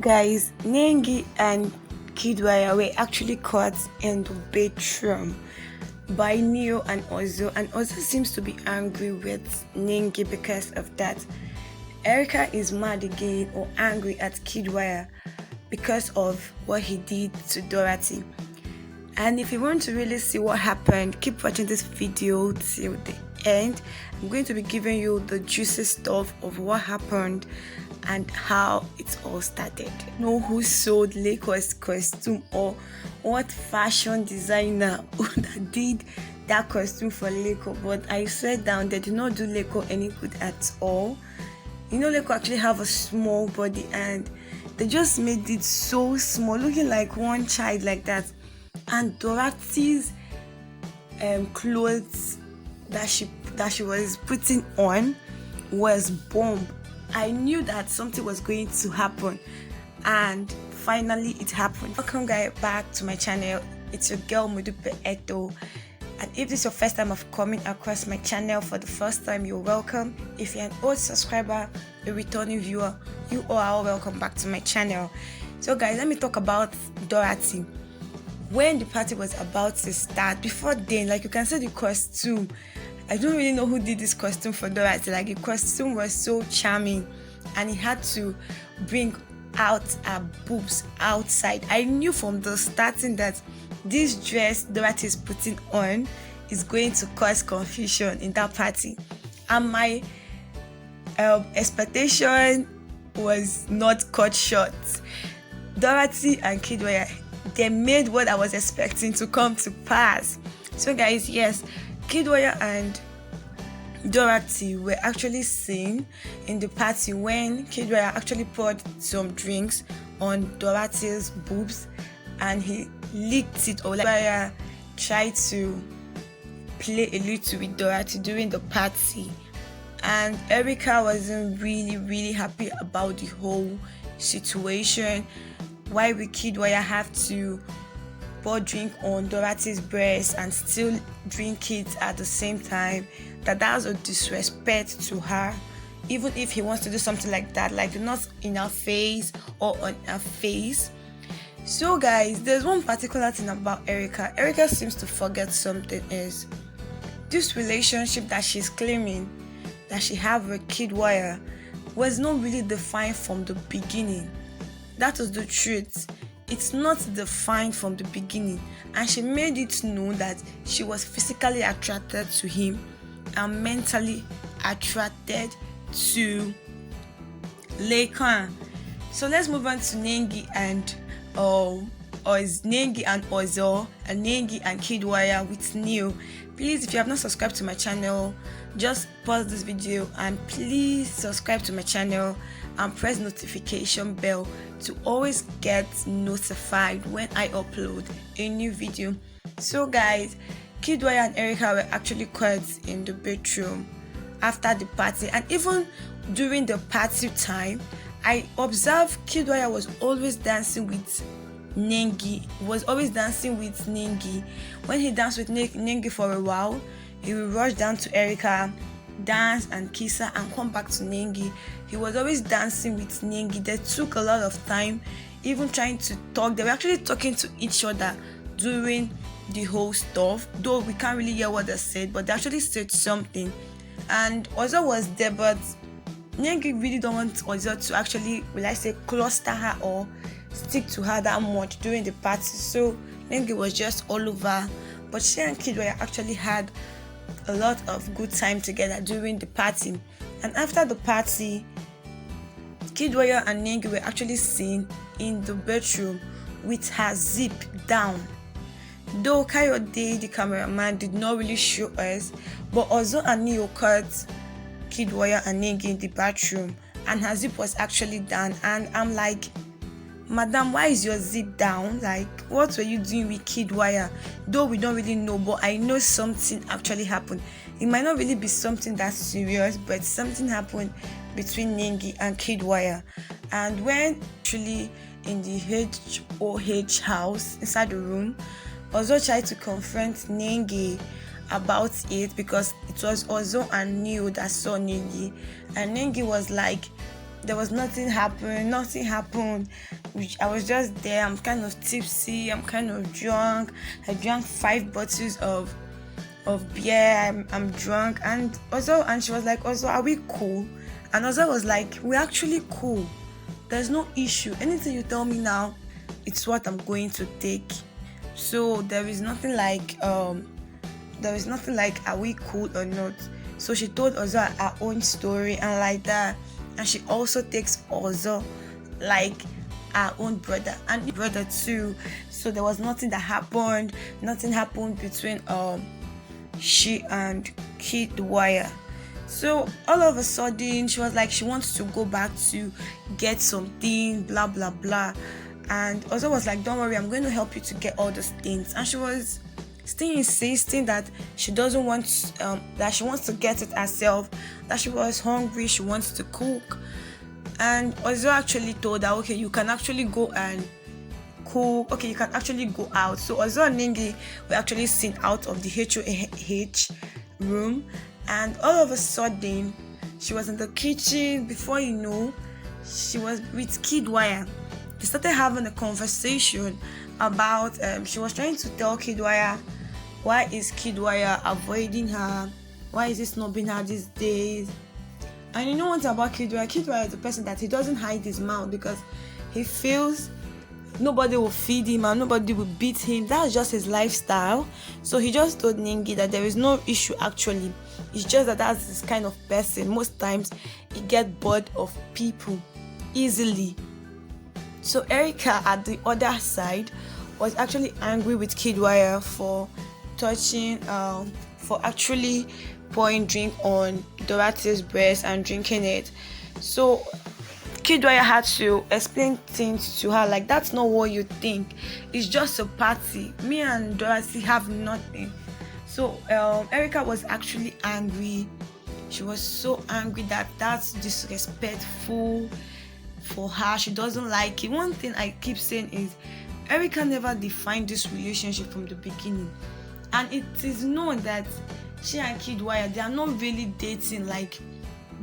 Guys, Nengi and Kiddwaya were actually caught in the bedroom by Neo and Ozo seems to be angry with Nengi because of that. Erica is mad again or angry at Kiddwaya because of what he did to Dorathy. And if you want to really see what happened, keep watching this video till the end. I'm going to be giving you the juicy stuff of what happened and how it all started. Know who sold Leko's costume or what fashion designer that did that costume for Leko, but I swear down they did not do Leko any good at all. You know, Leko actually have a small body and they just made it so small, looking like one child like that. And Dorathy's clothes that she was putting on was bomb. I knew that something was going to happen, and finally it happened. Welcome guys back to my channel. It's your girl Bbnaija, and if this is your first time of coming across my channel for the first time, you're welcome. If you're an old subscriber, a returning viewer, you are all welcome back to my channel. So guys, let me talk about Dorathy. When the party was about to start, before then, like you can see the costume, I don't really know who did this costume for Dorathy. Like the costume was so charming and he had to bring out her boobs outside. I knew from the starting that this dress Dorathy is putting on is going to cause confusion in that party, and my expectation was not cut short. Dorathy and Kiddwaya, they made what I was expecting to come to pass. So guys, yes, Kiddwaya and Dorathy were actually seen in the party when Kiddwaya actually poured some drinks on Dorathy's boobs and he licked it, or like Kiddwaya tried to play a little with Dorathy during the party, and Erica wasn't really happy about the whole situation. Why would Kiddwaya have to pour drink on Dorathy's breast and still drink it at the same time? That was a disrespect to her. Even if he wants to do something like that, like not in her face or on her face. So guys, there's one particular thing about Erica. Erica seems to forget something, is this relationship that she's claiming that she have with Kiddwaya was not really defined from the beginning. That was the truth. It's not defined from the beginning, and she made it known that she was physically attracted to him and mentally attracted to Leko. So let's move on to Nengi and Nengi and Ozo, and Nengi and Kiddwaya with Neo. Please, if you have not subscribed to my channel, just pause this video and please subscribe to my channel and press notification bell to always get notified when I upload a new video. So guys, Kiddwaya and Erica were actually caught in the bedroom after the party, and even during the party time, I observed Kiddwaya was always dancing with Nengi. When he danced with Nengi for a while, he will rush down to Erica, dance and kiss her and come back to Nengi. He was always dancing with Nengi. They took a lot of time even trying to talk. They were actually talking to each other during the whole stuff, though we can't really hear what they said, but they actually said something. And Ozo was there, but Nengi really don't want Ozo to actually, will I say, cluster her or stick to her that much during the party. So Nengi was just all over, but she and Kiddwaya actually had a lot of good time together during the party. And after the party, Kiddwaya and Nengi were actually seen in the bedroom with her zip down. Though Kayode, the cameraman, did not really show us, but Ozo and Neo caught Kiddwaya and Nengi in the bathroom and her zip was actually down. And I'm like, Madam, why is your zip down? Like, what were you doing with Kiddwaya? Though we don't really know, but I know something actually happened. It might not really be something that serious, but something happened between Nengi and Kiddwaya. And when actually in the HOH house inside the room, Ozo tried to confront Nengi about it because it was Ozo and Neo that saw Nengi, and Nengi was like, there was nothing happened. I was just there. I'm kind of tipsy, I'm kind of drunk. I drank 5 bottles of beer. I'm drunk. And she was like, also, are we cool? And Ozo was like, we're actually cool. There's no issue. Anything you tell me now, it's what I'm going to take. So there is nothing like are we cool or not? So she told Ozo her own story and like that. And she also takes Ozo like our own brother and brother too. So there was nothing that happened. Nothing happened between she and Kiddwaya. So all of a sudden she was like she wants to go back to get something, blah blah blah. And Ozo was like, don't worry, I'm going to help you to get all those things. And she was still insisting that she doesn't want that she wants to get it herself, that she was hungry, she wants to cook. And Ozo actually told her, okay, you can actually go and cook, okay, you can actually go out. So Ozo and Nengi were actually seen out of the HOH room, and all of a sudden she was in the kitchen. Before you know, she was with Kiddwaya. They started having a conversation about she was trying to tell Kiddwaya, why is Kiddwaya avoiding her, why is he snubbing her these days. And you know what about Kiddwaya? Kiddwaya is the person that he doesn't hide his mouth because he feels nobody will feed him and nobody will beat him. That's just his lifestyle. So he just told Nengi that there is no issue actually. It's just that that's this kind of person. Most times he gets bored of people easily. So Erica at the other side was actually angry with Kiddwaya for touching, for actually pouring drink on Dorathy's breast and drinking it. So Kiddwaya had to explain things to her like, that's not what you think. It's just a party. Me and Dorathy have nothing. So Erica was actually angry. She was so angry that that's disrespectful for her. She doesn't like it. One thing I keep saying is Erica never defined this relationship from the beginning, and it is known that she and Kiddwaya, they are not really dating, like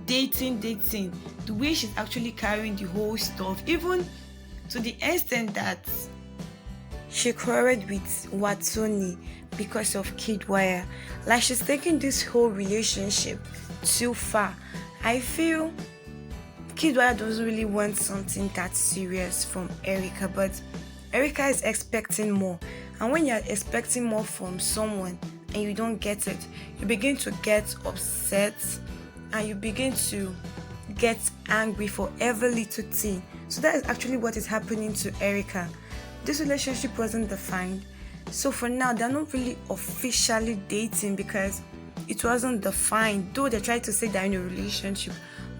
dating. The way she's actually carrying the whole stuff, even to the extent that she quarreled with Watoni because of Kiddwaya. Like, she's taking this whole relationship too far. I feel Kiddwaya doesn't really want something that serious from Erica, but Erica is expecting more. And when you're expecting more from someone and you don't get it, you begin to get upset and you begin to get angry for every little thing. So that is actually what is happening to Erica. This relationship wasn't defined. So for now, they're not really officially dating because it wasn't defined, though they tried to say they're in a relationship.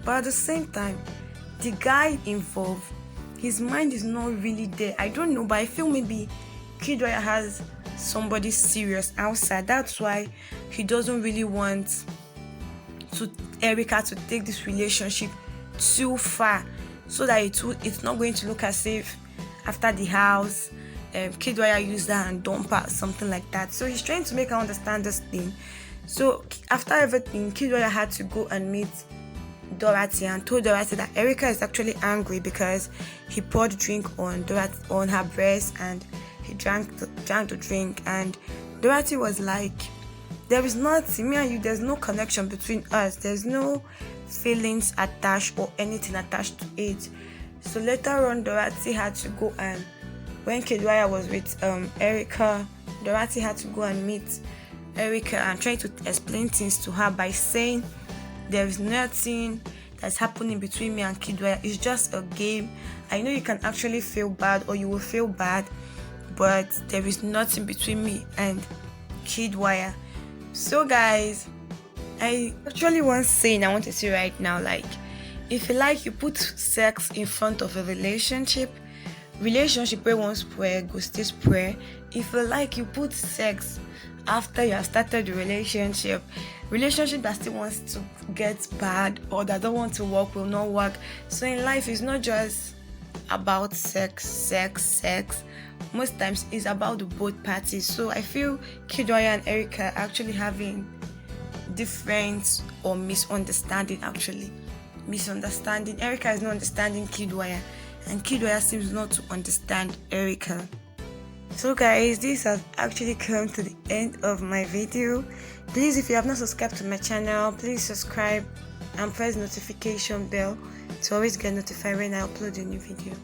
But at the same time, the guy involved, his mind is not really there. I don't know, but I feel maybe Kiddwaya has somebody serious outside. That's why he doesn't really want Erica to take this relationship too far, so that it's not going to look as if after the house Kiddwaya used her and dumped her, something like that. So he's trying to make her understand this thing. So after everything, Kiddwaya had to go and meet Dorathy and told Dorathy that Erica is actually angry because he poured drink on her breast and he drank the drink. And Dorathy was like, there is nothing, me and you, there's no connection between us, there's no feelings attached or anything attached to it. So later on, Dorathy had to go, and when Kiddwaya was with Erica, Dorathy had to go and meet Erica and try to explain things to her by saying there is nothing that's happening between me and Kiddwaya. It's just a game. I know you can actually feel bad or you will feel bad, but there is nothing between me and Kiddwaya. So guys, I actually want to say right now, like, if you like, you put sex in front of a relationship where one square goes still square. If you like, you put sex after you have started the relationship that still wants to get bad or that don't want to work will not work. So in life, it's not just about sex. Most times it's about the both parties. So I feel Kiddwaya and Erica are actually having different or misunderstanding actually misunderstanding. Erica is not understanding kiddwaya, and kiddwaya seems not to understand Erica. So guys, this has actually come to the end of my video. Please, if you have not subscribed to my channel, please subscribe and press notification bell to always get notified when I upload a new video.